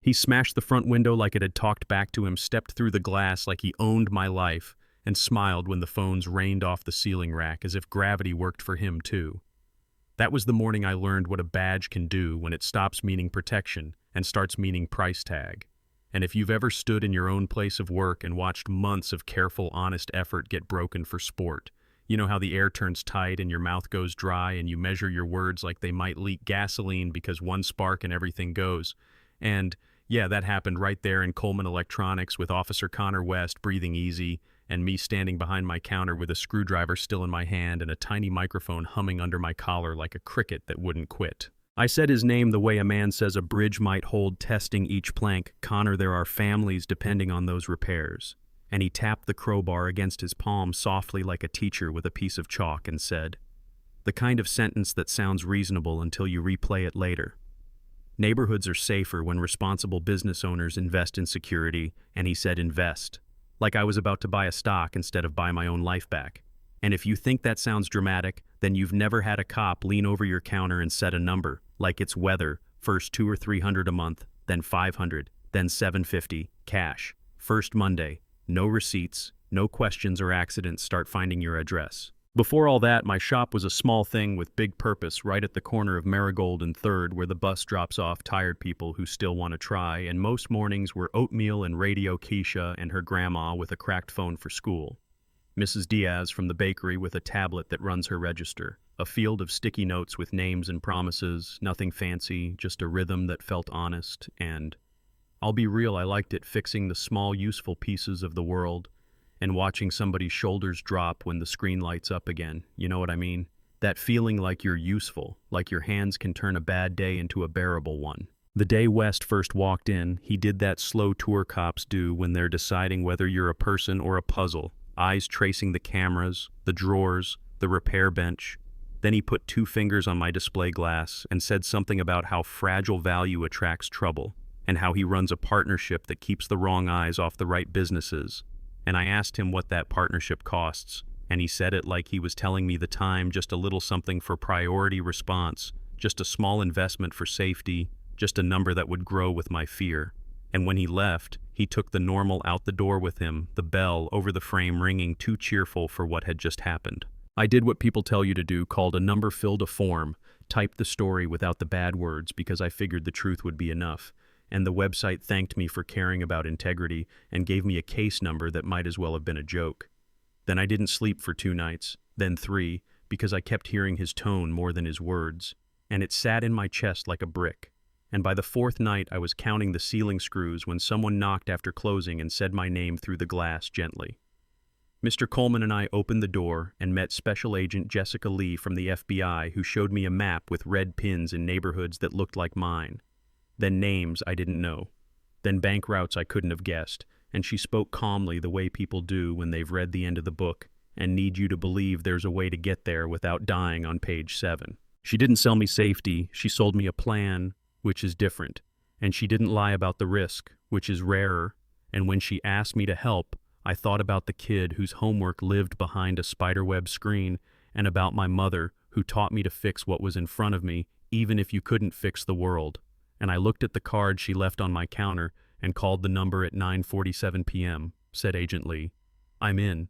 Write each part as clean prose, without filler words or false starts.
He smashed the front window like it had talked back to him, stepped through the glass like he owned my life, and smiled when the phones rained off the ceiling rack as if gravity worked for him too. That was the morning I learned what a badge can do when it stops meaning protection and starts meaning price tag. And if you've ever stood in your own place of work and watched months of careful, honest effort get broken for sport, you know how the air turns tight and your mouth goes dry and you measure your words like they might leak gasoline because one spark and everything goes. And yeah, that happened right there in Coleman Electronics with Officer Connor West breathing easy and me standing behind my counter with a screwdriver still in my hand and a tiny microphone humming under my collar like a cricket that wouldn't quit. I said his name the way a man says a bridge might hold, testing each plank. Connor, there are families depending on those repairs. And he tapped the crowbar against his palm softly like a teacher with a piece of chalk and said, the kind of sentence that sounds reasonable until you replay it later. Neighborhoods are safer when responsible business owners invest in security, and he said invest. Like I was about to buy a stock instead of buy my own life back. And if you think that sounds dramatic, then you've never had a cop lean over your counter and set a number, like it's weather, first $200 or $300 a month, then $500, then $750, cash. First Monday, no receipts, no questions or accidents, start finding your address. Before all that, my shop was a small thing with big purpose right at the corner of Marigold and 3rd, where the bus drops off tired people who still want to try, and most mornings were oatmeal and Radio Keisha and her grandma with a cracked phone for school. Mrs. Diaz from the bakery with a tablet that runs her register. A field of sticky notes with names and promises, nothing fancy, just a rhythm that felt honest, and I'll be real, I liked it, fixing the small useful pieces of the world and watching somebody's shoulders drop when the screen lights up again. You know what I mean? That feeling like you're useful, like your hands can turn a bad day into a bearable one. The day West first walked in, he did that slow tour cops do when they're deciding whether you're a person or a puzzle, eyes tracing the cameras, the drawers, the repair bench. Then he put 2 fingers on my display glass and said something about how fragile value attracts trouble, and how he runs a partnership that keeps the wrong eyes off the right businesses. And I asked him what that partnership costs, and he said it like he was telling me the time, just a little something for priority response, just a small investment for safety, just a number that would grow with my fear. And when he left, he took the normal out the door with him, the bell over the frame ringing too cheerful for what had just happened. I did what people tell you to do, called a number, filled a form, typed the story without the bad words because I figured the truth would be enough. And the website thanked me for caring about integrity and gave me a case number that might as well have been a joke. Then I didn't sleep for 2 nights, then 3, because I kept hearing his tone more than his words, and it sat in my chest like a brick. And by the 4th night I was counting the ceiling screws when someone knocked after closing and said my name through the glass gently. Mr. Coleman and I opened the door and met Special Agent Jessica Lee from the FBI, who showed me a map with red pins in neighborhoods that looked like mine. Then names I didn't know. Then bank routes I couldn't have guessed, and she spoke calmly the way people do when they've read the end of the book and need you to believe there's a way to get there without dying on page 7. She didn't sell me safety, she sold me a plan, which is different. And she didn't lie about the risk, which is rarer. And when she asked me to help, I thought about the kid whose homework lived behind a spiderweb screen, and about my mother who taught me to fix what was in front of me, even if you couldn't fix the world. And I looked at the card she left on my counter and called the number at 9:47 p.m., said Agent Lee. I'm in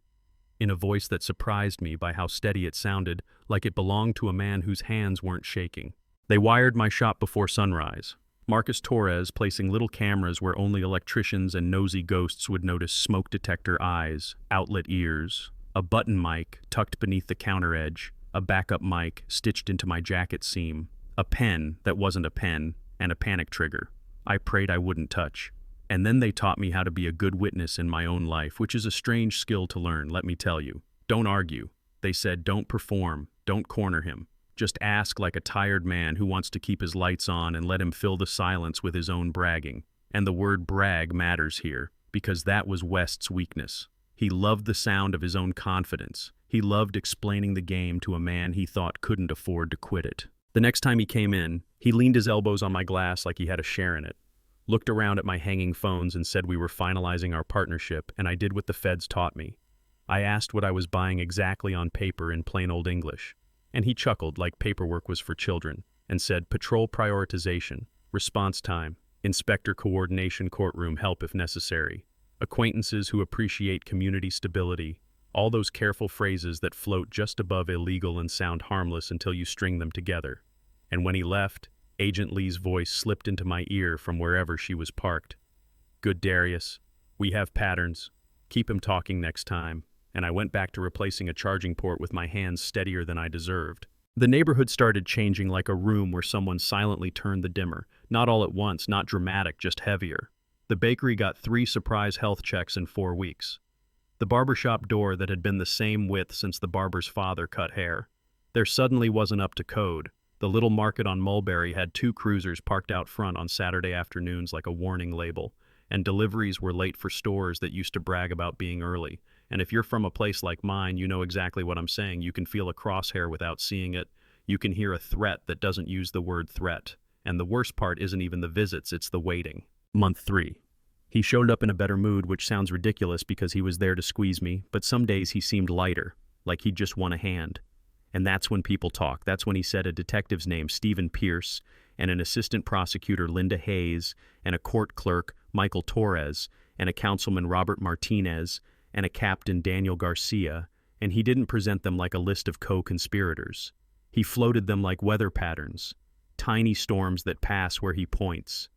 a voice that surprised me by how steady it sounded, like it belonged to a man whose hands weren't shaking. They wired my shop before sunrise. Marcus Torres placing little cameras where only electricians and nosy ghosts would notice smoke detector eyes, outlet ears, a button mic tucked beneath the counter edge, a backup mic stitched into my jacket seam, a pen that wasn't a pen, and a panic trigger I prayed I wouldn't touch. And then they taught me how to be a good witness in my own life, which is a strange skill to learn, let me tell you. Don't argue. They said don't perform, don't corner him. Just ask like a tired man who wants to keep his lights on and let him fill the silence with his own bragging. And the word brag matters here, because that was West's weakness. He loved the sound of his own confidence. He loved explaining the game to a man he thought couldn't afford to quit it. The next time he came in, he leaned his elbows on my glass like he had a share in it, looked around at my hanging phones and said we were finalizing our partnership, and I did what the feds taught me. I asked what I was buying exactly on paper in plain old English, and he chuckled like paperwork was for children and said patrol prioritization, response time, Inspector coordination, courtroom help if necessary. Acquaintances who appreciate community stability. All those careful phrases that float just above illegal and sound harmless until you string them together. And when he left, Agent Lee's voice slipped into my ear from wherever she was parked. Good Darius. We have patterns. Keep him talking next time. And I went back to replacing a charging port with my hands steadier than I deserved. The neighborhood started changing like a room where someone silently turned the dimmer. Not all at once, not dramatic, just heavier. The bakery got 3 surprise health checks in 4 weeks. The barbershop door that had been the same width since the barber's father cut hair. There suddenly wasn't up to code. The little market on Mulberry had 2 cruisers parked out front on Saturday afternoons like a warning label. And deliveries were late for stores that used to brag about being early. And if you're from a place like mine, you know exactly what I'm saying. You can feel a crosshair without seeing it. You can hear a threat that doesn't use the word threat. And the worst part isn't even the visits, it's the waiting. Month 3. He showed up in a better mood, which sounds ridiculous because he was there to squeeze me, but some days he seemed lighter, like he'd just won a hand. And that's when people talk. That's when he said a detective's name, Stephen Pierce, and an assistant prosecutor, Linda Hayes, and a court clerk, Michael Torres, and a councilman, Robert Martinez, and a captain, Daniel Garcia, and he didn't present them like a list of co-conspirators. He floated them like weather patterns, tiny storms that pass where he points.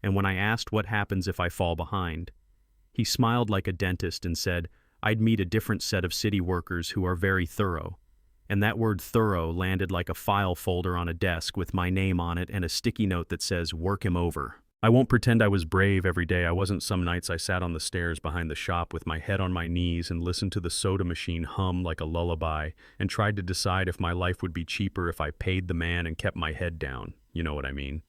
And when I asked what happens if I fall behind, he smiled like a dentist and said, I'd meet a different set of city workers who are very thorough. And that word thorough landed like a file folder on a desk with my name on it and a sticky note that says, work him over. I won't pretend I was brave every day. I wasn't. Some nights I sat on the stairs behind the shop with my head on my knees and listened to the soda machine hum like a lullaby and tried to decide if my life would be cheaper if I paid the man and kept my head down. You know what I mean?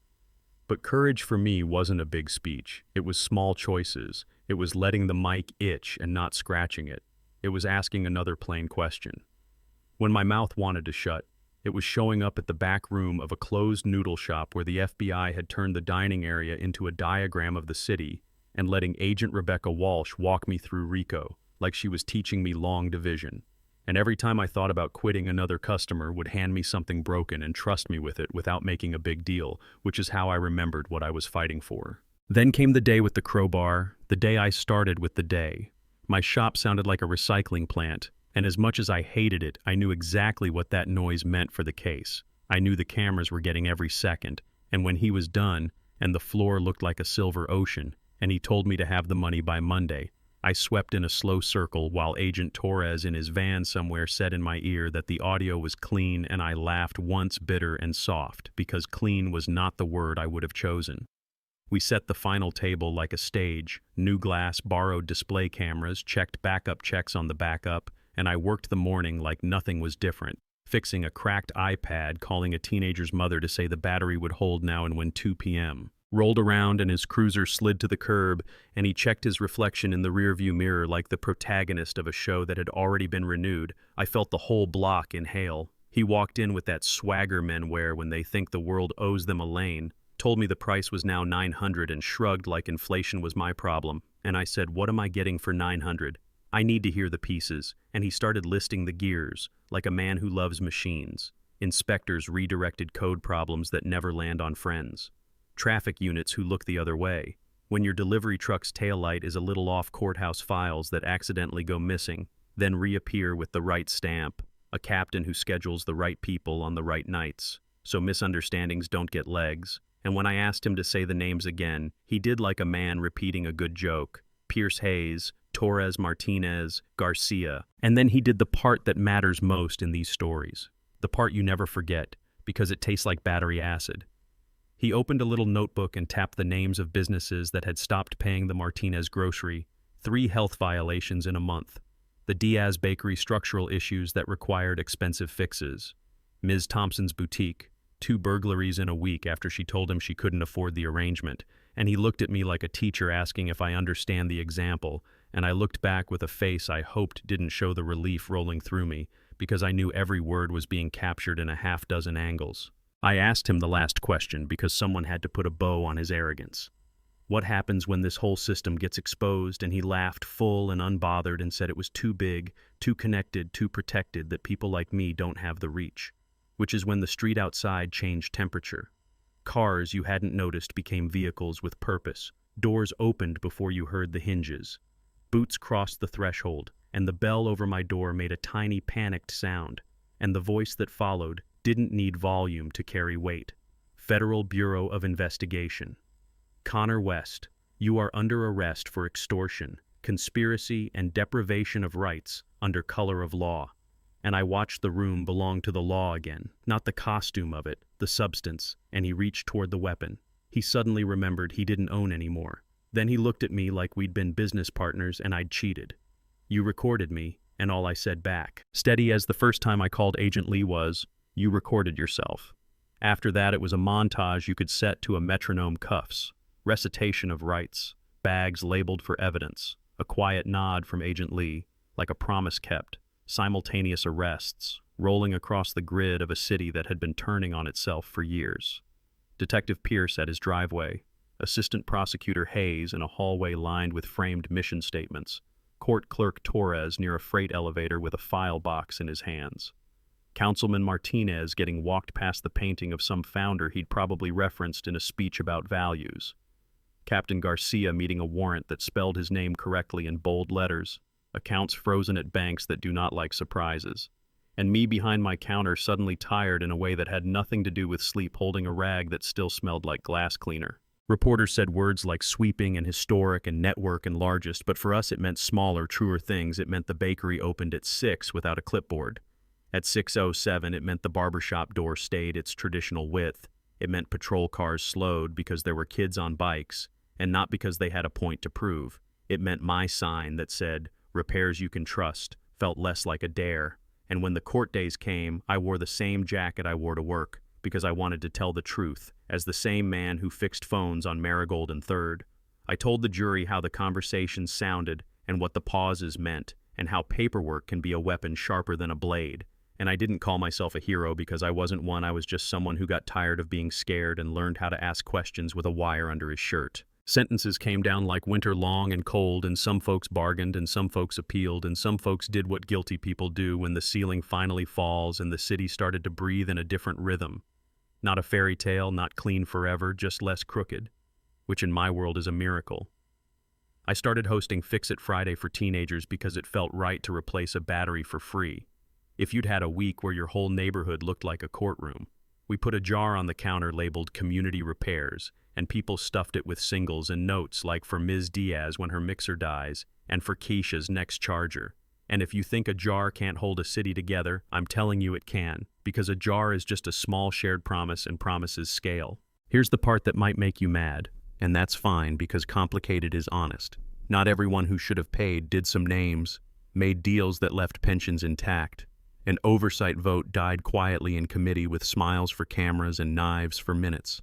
But courage for me wasn't a big speech. It was small choices. It was letting the mic itch and not scratching it. It was asking another plain question. When my mouth wanted to shut, it was showing up at the back room of a closed noodle shop where the FBI had turned the dining area into a diagram of the city and letting Agent Rebecca Walsh walk me through Rico like she was teaching me long division. And every time I thought about quitting, another customer would hand me something broken and trust me with it without making a big deal, which is how I remembered what I was fighting for. Then came the day with the crowbar, the day I started with the day. My shop sounded like a recycling plant. And as much as I hated it, I knew exactly what that noise meant for the case. I knew the cameras were getting every second, and when he was done, and the floor looked like a silver ocean, and he told me to have the money by Monday, I swept in a slow circle while Agent Torres in his van somewhere said in my ear that the audio was clean, and I laughed once bitter and soft, because clean was not the word I would have chosen. We set the final table like a stage, new glass, borrowed display cameras, checked backup checks on the backup, and I worked the morning like nothing was different, fixing a cracked iPad, calling a teenager's mother to say the battery would hold now and when 2 p.m. Rolled around and his cruiser slid to the curb, and he checked his reflection in the rearview mirror like the protagonist of a show that had already been renewed. I felt the whole block inhale. He walked in with that swagger men wear when they think the world owes them a lane, told me the price was now $900 and shrugged like inflation was my problem, and I said, what am I getting for $900? I need to hear the pieces, and he started listing the gears, like a man who loves machines. Inspectors redirected code problems that never land on friends. Traffic units who look the other way. When your delivery truck's taillight is a little off, courthouse files that accidentally go missing, then reappear with the right stamp. A captain who schedules the right people on the right nights, so misunderstandings don't get legs. And when I asked him to say the names again, he did like a man repeating a good joke. Pierce Hayes, Torres Martinez, Garcia. And then he did the part that matters most in these stories. The part you never forget, because it tastes like battery acid. He opened a little notebook and tapped the names of businesses that had stopped paying the Martinez grocery, 3 health violations in a month. The Diaz Bakery structural issues that required expensive fixes. Ms. Thompson's boutique, 2 burglaries in a week after she told him she couldn't afford the arrangement. And he looked at me like a teacher asking if I understand the example, and I looked back with a face I hoped didn't show the relief rolling through me, because I knew every word was being captured in a half-dozen angles. I asked him the last question because someone had to put a bow on his arrogance. What happens when this whole system gets exposed? And he laughed full and unbothered and said it was too big, too connected, too protected, that people like me don't have the reach, which is when the street outside changed temperature. Cars you hadn't noticed became vehicles with purpose. Doors opened before you heard the hinges. Boots crossed the threshold, and the bell over my door made a tiny panicked sound, and the voice that followed didn't need volume to carry weight. Federal Bureau of Investigation. Connor West, you are under arrest for extortion, conspiracy, and deprivation of rights under color of law. And I watched the room belong to the law again, not the costume of it, the substance, and he reached toward the weapon. He suddenly remembered he didn't own any more. Then he looked at me like we'd been business partners and I'd cheated. You recorded me, and all I said back, steady as the first time I called Agent Lee, was, you recorded yourself. After that, it was a montage you could set to a metronome cuffs, recitation of rights, bags labeled for evidence, a quiet nod from Agent Lee, like a promise kept, simultaneous arrests, rolling across the grid of a city that had been turning on itself for years. Detective Pierce at his driveway, Assistant Prosecutor Hayes in a hallway lined with framed mission statements, Court Clerk Torres near a freight elevator with a file box in his hands, Councilman Martinez getting walked past the painting of some founder he'd probably referenced in a speech about values, Captain Garcia meeting a warrant that spelled his name correctly in bold letters, accounts frozen at banks that do not like surprises, and me behind my counter suddenly tired in a way that had nothing to do with sleep, holding a rag that still smelled like glass cleaner. Reporters said words like sweeping and historic and network and largest, but for us it meant smaller, truer things. It meant the bakery opened at 6 without a clipboard. At 6:07, it meant the barbershop door stayed its traditional width. It meant patrol cars slowed because there were kids on bikes, and not because they had a point to prove. It meant my sign that said, repairs you can trust, felt less like a dare. And when the court days came, I wore the same jacket I wore to work, because I wanted to tell the truth, as the same man who fixed phones on Marigold and 3rd. I told the jury how the conversations sounded and what the pauses meant, and how paperwork can be a weapon sharper than a blade. And I didn't call myself a hero because I wasn't one. I was just someone who got tired of being scared and learned how to ask questions with a wire under his shirt. Sentences came down like winter, long and cold, and some folks bargained and some folks appealed and some folks did what guilty people do when the ceiling finally falls and the city started to breathe in a different rhythm. Not a fairy tale, not clean forever, just less crooked, which in my world is a miracle. I started hosting Fix It Friday for teenagers because it felt right to replace a battery for free. If you'd had a week where your whole neighborhood looked like a courtroom, we put a jar on the counter labeled Community Repairs, and people stuffed it with singles and notes like for Ms. Diaz when her mixer dies, and for Keisha's next charger. And if you think a jar can't hold a city together, I'm telling you it can, because a jar is just a small shared promise and promises scale. Here's the part that might make you mad, and that's fine because complicated is honest. Not everyone who should have paid did some names, made deals that left pensions intact. An oversight vote died quietly in committee with smiles for cameras and knives for minutes.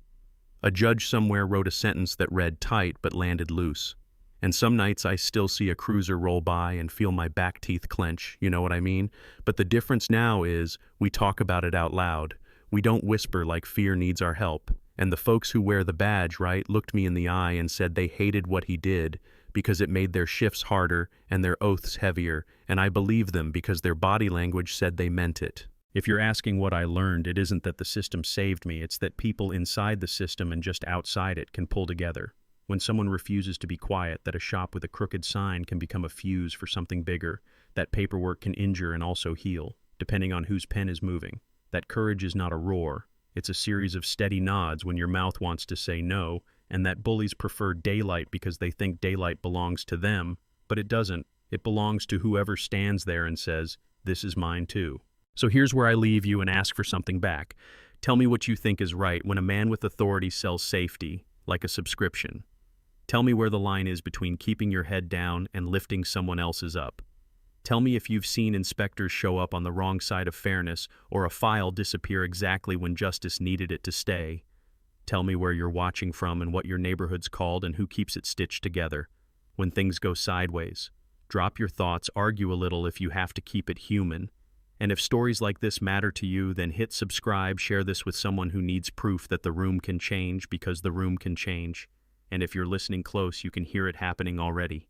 A judge somewhere wrote a sentence that read tight but landed loose. And some nights I still see a cruiser roll by and feel my back teeth clench, you know what I mean? But the difference now is we talk about it out loud. We don't whisper like fear needs our help. And the folks who wear the badge, right, looked me in the eye and said they hated what he did because it made their shifts harder and their oaths heavier, and I believe them because their body language said they meant it. If you're asking what I learned, it isn't that the system saved me, it's that people inside the system and just outside it can pull together. When someone refuses to be quiet, that a shop with a crooked sign can become a fuse for something bigger, that paperwork can injure and also heal, depending on whose pen is moving. That courage is not a roar, it's a series of steady nods when your mouth wants to say no, and that bullies prefer daylight because they think daylight belongs to them, but it doesn't. It belongs to whoever stands there and says, this is mine too. So here's where I leave you and ask for something back. Tell me what you think is right when a man with authority sells safety, like a subscription. Tell me where the line is between keeping your head down and lifting someone else's up. Tell me if you've seen inspectors show up on the wrong side of fairness or a file disappear exactly when justice needed it to stay. Tell me where you're watching from and what your neighborhood's called and who keeps it stitched together. When things go sideways, drop your thoughts, argue a little if you have to keep it human. And if stories like this matter to you, then hit subscribe, share this with someone who needs proof that the room can change because the room can change. And if you're listening close, you can hear it happening already.